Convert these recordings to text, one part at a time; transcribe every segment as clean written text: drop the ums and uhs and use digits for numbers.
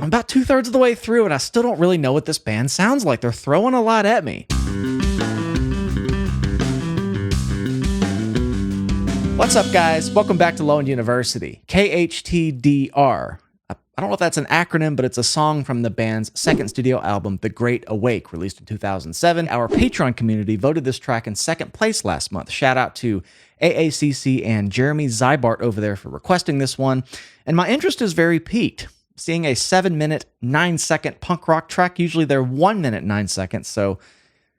I'm about 2/3 of the way through and I still don't really know what this band sounds like. They're throwing a lot at me. What's up, guys? Welcome back to Lone University. KHTDR. I don't know if that's an acronym, but it's a song from the band's second studio album, The Great Awake, released in 2007. Our Patreon community voted this track in second place last month. Shout out to AACC and Jeremy Zybart over there for requesting this one. And my interest is very piqued. Seeing a 7-minute, 9-second punk rock track, usually they're 1 minute, 9 seconds. So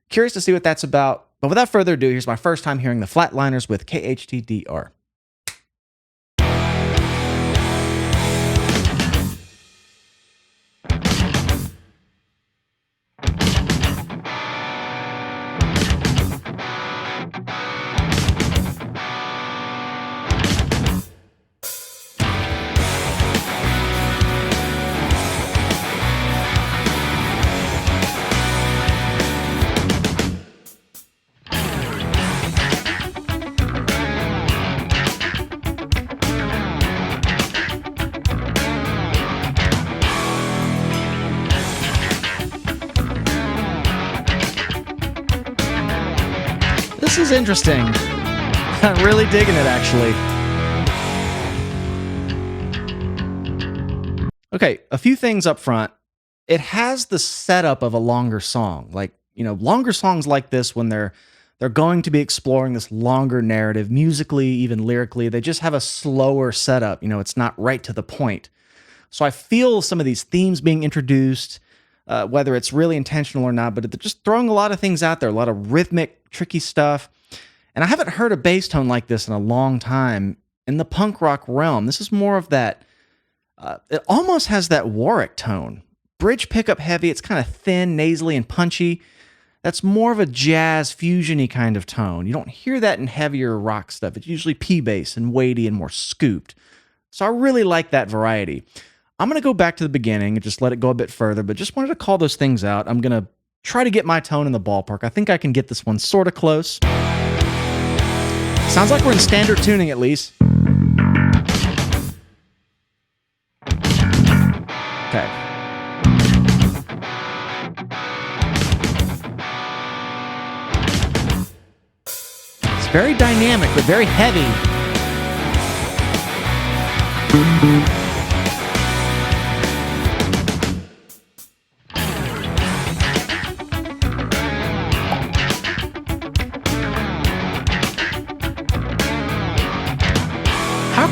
curious to see what that's about. But without further ado, here's my first time hearing the Flatliners with KHTDR. This is interesting. I'm really digging it, actually. Okay, a few things up front. It has the setup of a longer song. Like, longer songs like this, when they're going to be exploring this longer narrative, musically, even lyrically, they just have a slower setup. It's not right to the point. So I feel some of these themes being introduced, whether it's really intentional or not, but they're just throwing a lot of things out there, a lot of rhythmic, tricky stuff. And I haven't heard a bass tone like this in a long time in the punk rock realm. This is more of that, it almost has that Warwick tone. Bridge pickup heavy, it's kind of thin, nasally, and punchy. That's more of a jazz fusion-y kind of tone. You don't hear that in heavier rock stuff. It's usually P-bass and weighty and more scooped. So I really like that variety. I'm going to go back to the beginning and just let it go a bit further, but just wanted to call those things out. I'm going to try to get my tone in the ballpark. I think I can get this one sort of close. Sounds like we're in standard tuning at least. Okay. It's very dynamic, but very heavy.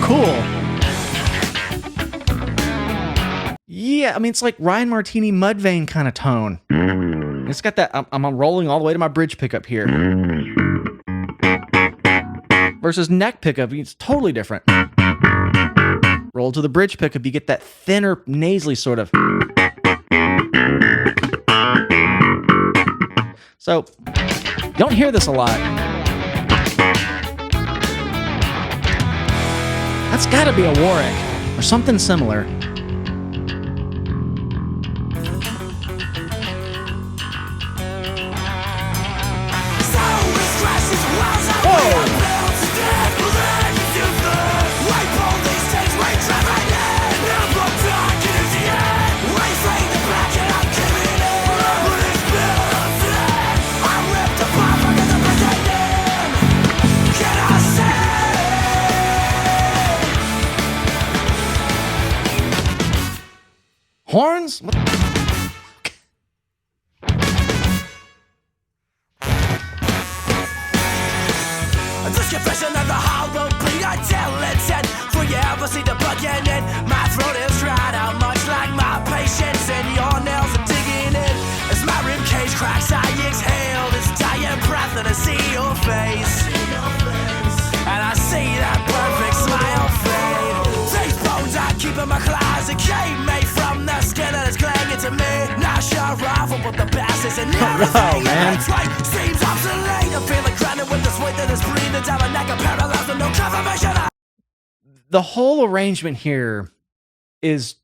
Cool. Yeah, it's like Ryan Martini Mudvayne kind of tone. It's got that, I'm rolling all the way to my bridge pickup here. Versus neck pickup, it's totally different. Roll to the bridge pickup, you get that thinner, nasally sort of. So, you don't hear this a lot. That's gotta be a Warwick, or something similar. Horns? What? This confession of the hollow bleed until it's end. For you ever see the beginning? My throat is dried out, much like my patience, and your nails are digging in. As my ribcage cracks, I exhale this dying breath, and I see your face. And I see that perfect smile fade. These bones I keep in my closet came made from the skin that is clinging to me. Not sure rifle, but the best is in everything. man. Seems obsolete. I'm feeling grounded with this weight that is breathing down my neck. I'm paralyzed with no confirmation. The whole arrangement here is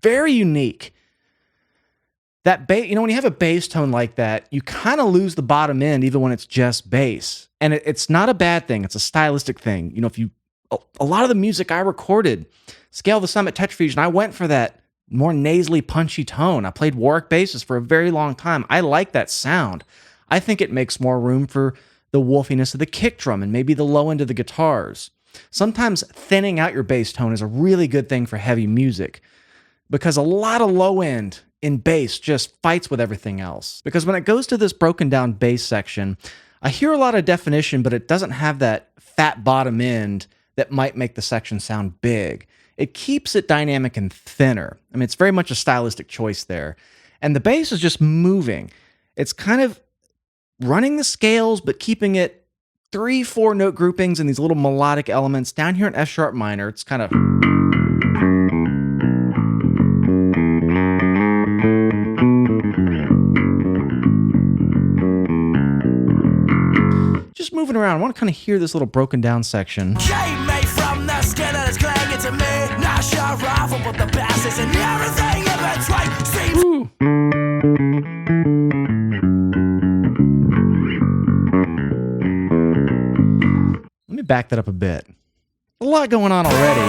very unique. That bass, when you have a bass tone like that, you kind of lose the bottom end even when it's just bass. And it's not a bad thing. It's a stylistic thing. If you, a lot of the music I recorded, Scale the Summit, Touch Fusion, I went for that more nasally, punchy tone. I played Warwick basses for a very long time. I like that sound. I think it makes more room for the wolfiness of the kick drum and maybe the low end of the guitars. Sometimes thinning out your bass tone is a really good thing for heavy music because a lot of low end in bass just fights with everything else. Because when it goes to this broken down bass section, I hear a lot of definition, but it doesn't have that fat bottom end that might make the section sound big. It keeps it dynamic and thinner. I mean, it's very much a stylistic choice there. And the bass is just moving. It's kind of running the scales, but keeping it 3-4 note groupings and these little melodic elements. Down here in F sharp minor, it's kind of just moving around. I want to kind of hear this little broken down section. Came made from the skin and it's clanging to me. Not sure rifle, but the bastards and everything in between seems. Ooh. Let me back that up a bit. A lot going on already.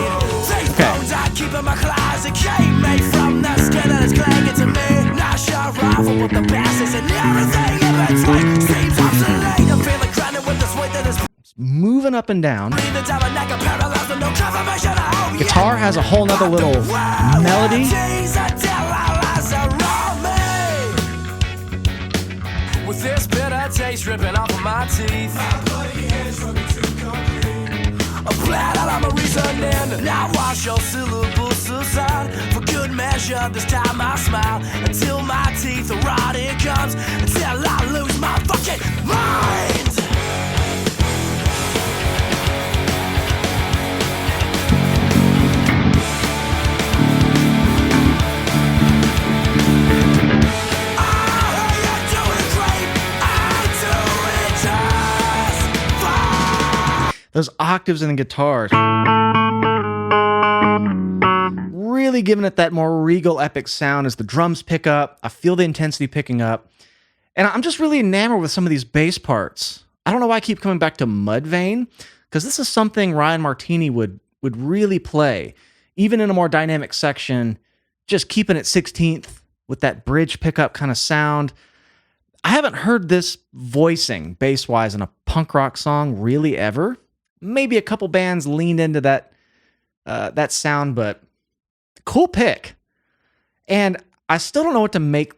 Okay. I keep in my closet. Came made from the skin and it's clanging to me. Not sure rifle, but the bastards and everything in between seems obsolete. I'm feeling grounded with this weight that is moving up and down. Guitar has a whole nother little melody. With this bitter taste ripping off of my teeth, my bloody hands rubbing too concrete. I'm glad that I'm a reasoning. Now wash your syllables aside. For good measure, this time I smile until my teeth are rotting gums, until I lose my fucking mind. Those octaves in the guitars. Really giving it that more regal, epic sound as the drums pick up. I feel the intensity picking up. And I'm just really enamored with some of these bass parts. I don't know why I keep coming back to Mudvayne, because this is something Ryan Martini would really play. Even in a more dynamic section, just keeping it 16th with that bridge pickup kind of sound. I haven't heard this voicing bass-wise in a punk rock song really ever. Maybe a couple bands leaned into that sound, but cool pick. And I still don't know what to make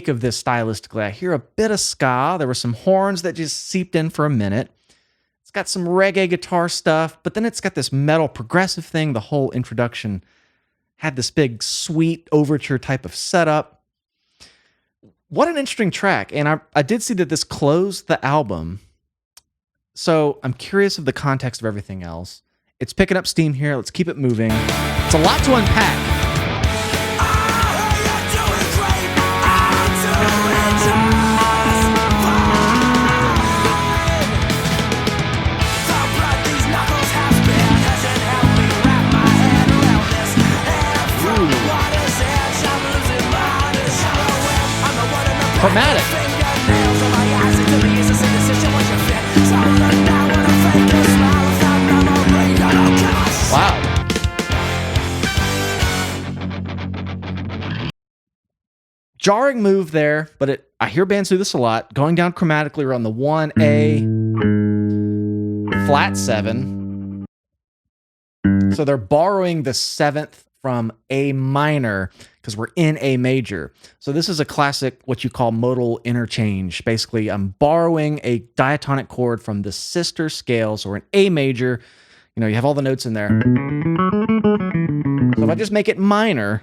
of this stylistically. I hear a bit of ska. There were some horns that just seeped in for a minute. It's got some reggae guitar stuff, but then it's got this metal progressive thing. The whole introduction had this big sweet overture type of setup. What an interesting track. And I did see that this closed the album. So I'm curious of the context of everything else. It's picking up steam here. Let's keep it moving. It's a lot to unpack. Chromatic. Wow. Jarring move there, but I hear bands do this a lot. Going down chromatically around the 1A flat 7. So they're borrowing the 7th from A minor because we're in A major. So this is a classic, what you call modal interchange. Basically, I'm borrowing a diatonic chord from the sister scale. So we're in A major. You know, you have all the notes in there. So if I just make it minor,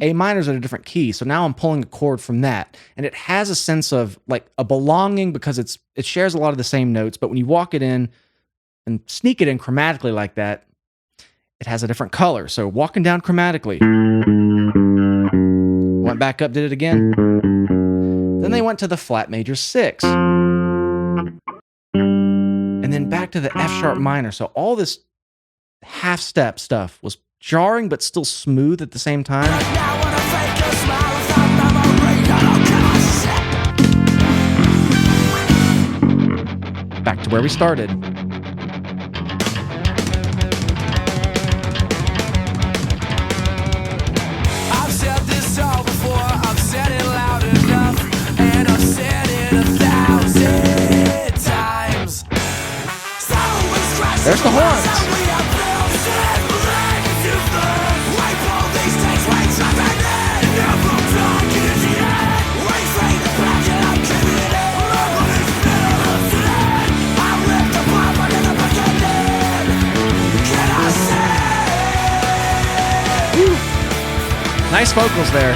A minor's at a different key. So now I'm pulling a chord from that. And it has a sense of like a belonging because it shares a lot of the same notes. But when you walk it in and sneak it in chromatically like that, it has a different color. So walking down chromatically. Went back up, did it again. Then they went to the flat major 6. And then back to the F sharp minor. So all this half step stuff was jarring but still smooth at the same time. Back to where we started. the horns. Nice vocals there.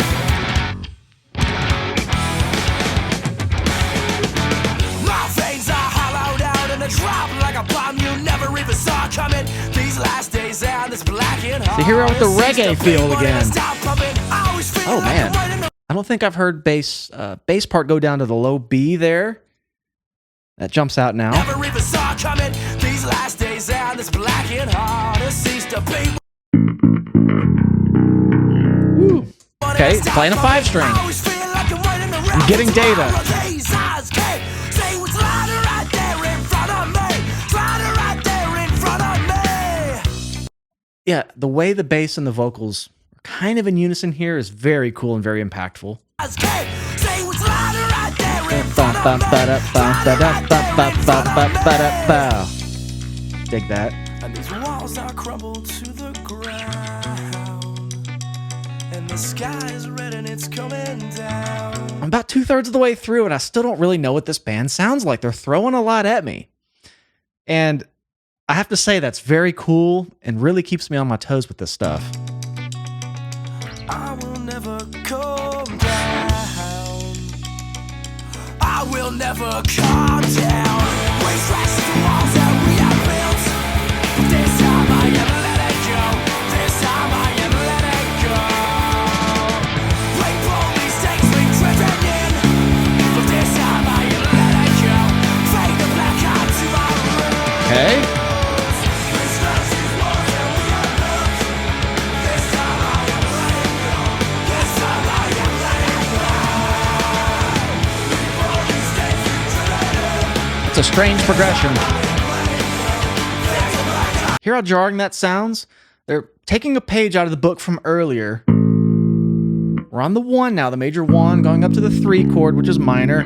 My veins are hollowed out and a drop like a bomb you never even saw coming. These last days and this black and hard. So here we are with the reggae feel again. Oh man, I don't think I've heard bass part go down to the low B there. That jumps out now. Never even saw coming. These last days and this black and hard. It ceased to be. Okay, playing a 5-string. I'm getting data. Yeah, the way the bass and the vocals are kind of in unison here is very cool and very impactful. Dig that. And these walls are crumbled to the ground, and the sky is red and it's coming down. I'm about 2/3 of the way through, and I still don't really know what this band sounds like. They're throwing a lot at me. And I have to say, that's very cool and really keeps me on my toes with this stuff. I will never come down. I will never come down. We smash the walls that we have built. This time I am let it go. This time I am let it go. We pull these stakes we driven in. But this time I am let it go. Fade the black out to our room. Okay. We smash these walls that we have built. This time I am let it go. This time I am let it go. We pull these stakes we driven in. It's a strange progression. Hear how jarring that sounds? They're taking a page out of the book from earlier. We're on the 1 now, the major 1, going up to the 3 chord, which is minor.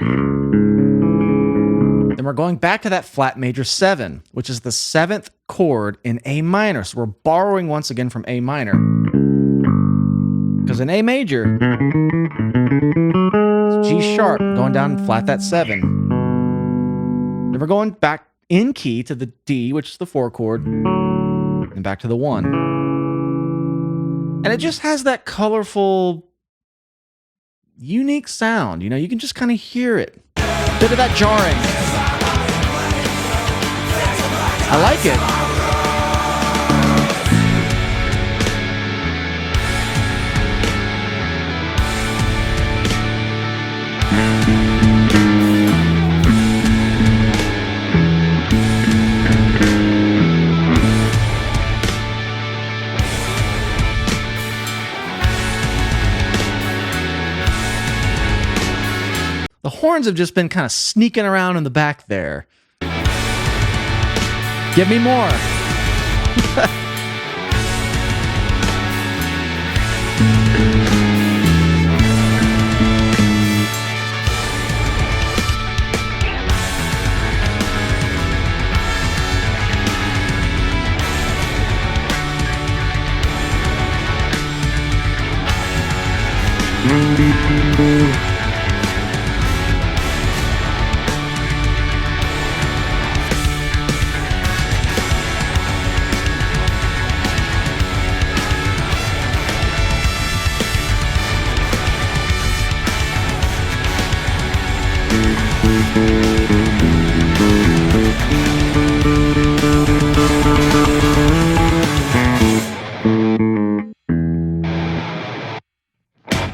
Then we're going back to that flat major 7, which is the 7th chord in A minor. So we're borrowing once again from A minor. Because in A major, it's G sharp, going down and flat that 7. Then we're going back in key to the D, which is the 4 chord, and back to the 1. And it just has that colorful, unique sound. You know, you can just kind of hear it. Bit of that jarring. I like it. The horns have just been kind of sneaking around in the back there. Give me more.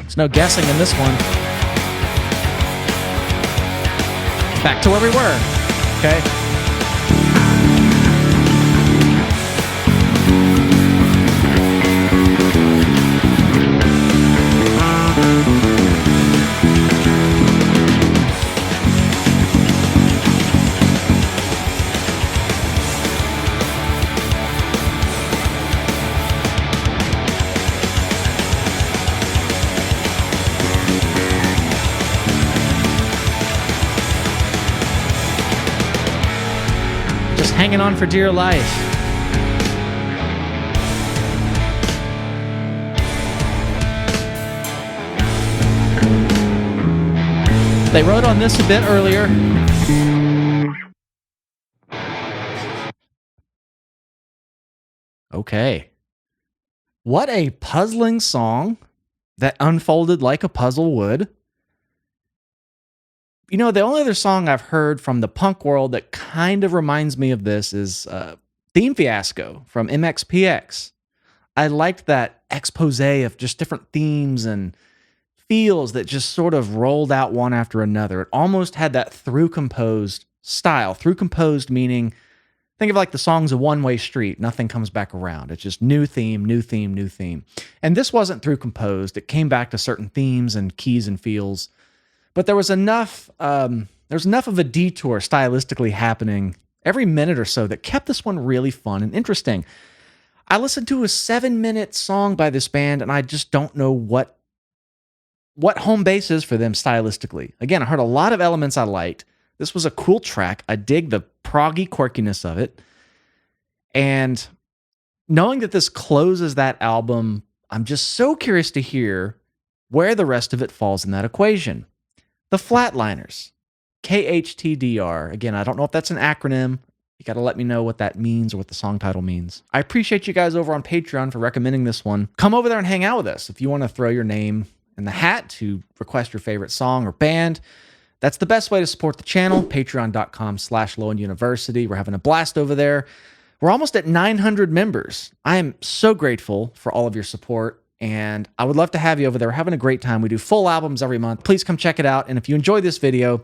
There's no guessing in this one. Back to where we were. Okay. Just hanging on for dear life. They wrote on this a bit earlier. Okay. What a puzzling song that unfolded like a puzzle would. You know, the only other song I've heard from the punk world that kind of reminds me of this is Theme Fiasco from MXPX. I liked that expose of just different themes and feels that just sort of rolled out one after another. It almost had that through composed style. Through composed meaning, think of like the song's a one-way street. Nothing comes back around. It's just new theme, new theme, new theme. And this wasn't through composed. It came back to certain themes and keys and feels. But there was enough of a detour stylistically happening every minute or so that kept this one really fun and interesting. I listened to a 7-minute song by this band, and I just don't know what home base is for them stylistically. Again, I heard a lot of elements I liked. This was a cool track. I dig the proggy quirkiness of it. And knowing that this closes that album, I'm just so curious to hear where the rest of it falls in that equation. The Flatliners, KHTDR. Again, I don't know if that's an acronym. You got to let me know what that means or what the song title means. I appreciate you guys over on Patreon for recommending this one. Come over there and hang out with us. If you want to throw your name in the hat to request your favorite song or band, that's the best way to support the channel, patreon.com/LowenUniversity. We're having a blast over there. We're almost at 900 members. I am so grateful for all of your support, and I would love to have you over there. We're having a great time. We do full albums every month. Please come check it out. And if you enjoyed this video,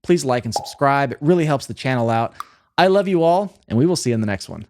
please like and subscribe. It really helps the channel out. I love you all, and we will see you in the next one.